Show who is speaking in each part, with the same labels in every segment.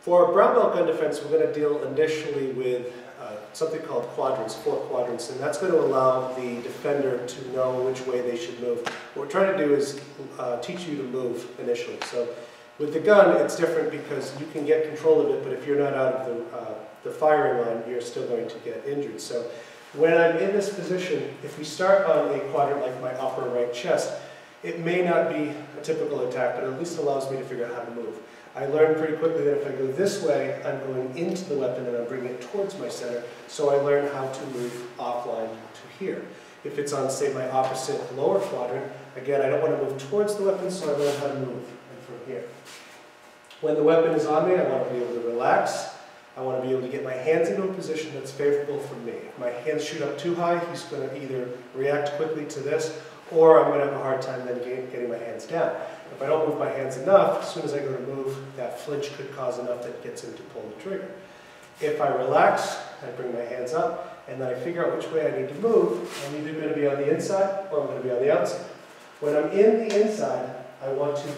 Speaker 1: For brown belt gun defense, we're going to deal initially with something called quadrants, 4 quadrants, and that's going to allow the defender to know which way they should move. What we're trying to do is teach you to move initially. So with the gun, it's different because you can get control of it, but if you're not out of the firing line, you're still going to get injured. So when I'm in this position, if we start on a quadrant like my upper right chest, it may not be a typical attack, but it at least allows me to figure out how to move. I learned pretty quickly that if I go this way, I'm going into the weapon and I'm bringing it towards my center, so I learn how to move offline to here. If it's on, say, my opposite lower quadrant, again, I don't want to move towards the weapon, so I learn how to move from here. When the weapon is on me, I want to be able to relax. I want to be able to get my hands into a position that's favorable for me. If my hands shoot up too high, he's going to either react quickly to this, or I'm going to have a hard time then getting my hands down. If I don't move my hands enough, as soon as I go to move, that flinch could cause enough that it gets him to pull the trigger. If I relax, I bring my hands up, and then I figure out which way I need to move. I'm either going to be on the inside, or I'm going to be on the outside. When I'm in the inside, I want to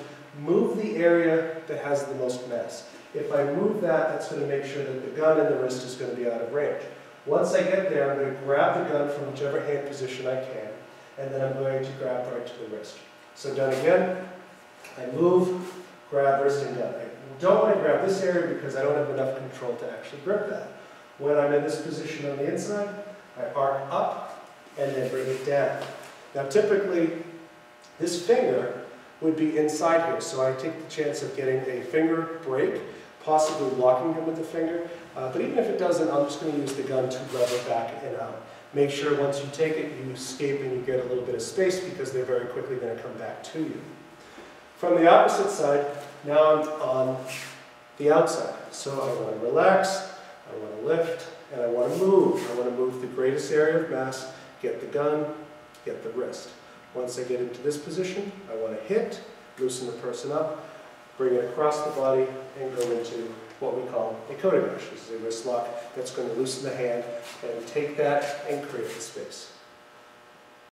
Speaker 1: move the area that has the most mass. If I move that, that's going to make sure that the gun and the wrist is going to be out of range. Once I get there, I'm going to grab the gun from whichever hand position I can, and then I'm going to grab right to the wrist. So done again, I move, grab, wrist, and gun. I don't want to grab this area because I don't have enough control to actually grip that. When I'm in this position on the inside, I arc up and then bring it down. Now typically, this finger would be inside here, so I take the chance of getting a finger break, possibly locking him with the finger. But even if it doesn't, I'm just going to use the gun to lever back and out. Make sure once you take it, you escape and you get a little bit of space because they're very quickly going to come back to you. From the opposite side, now I'm on the outside. So I want to relax, I want to lift, and I want to move. I want to move the greatest area of mass, get the gun, get the wrist. Once I get into this position, I want to hit, loosen the person up, bring it across the body, and go into what we call a kodagoshi. This is a wrist lock that's going to loosen the hand and take that and create the space.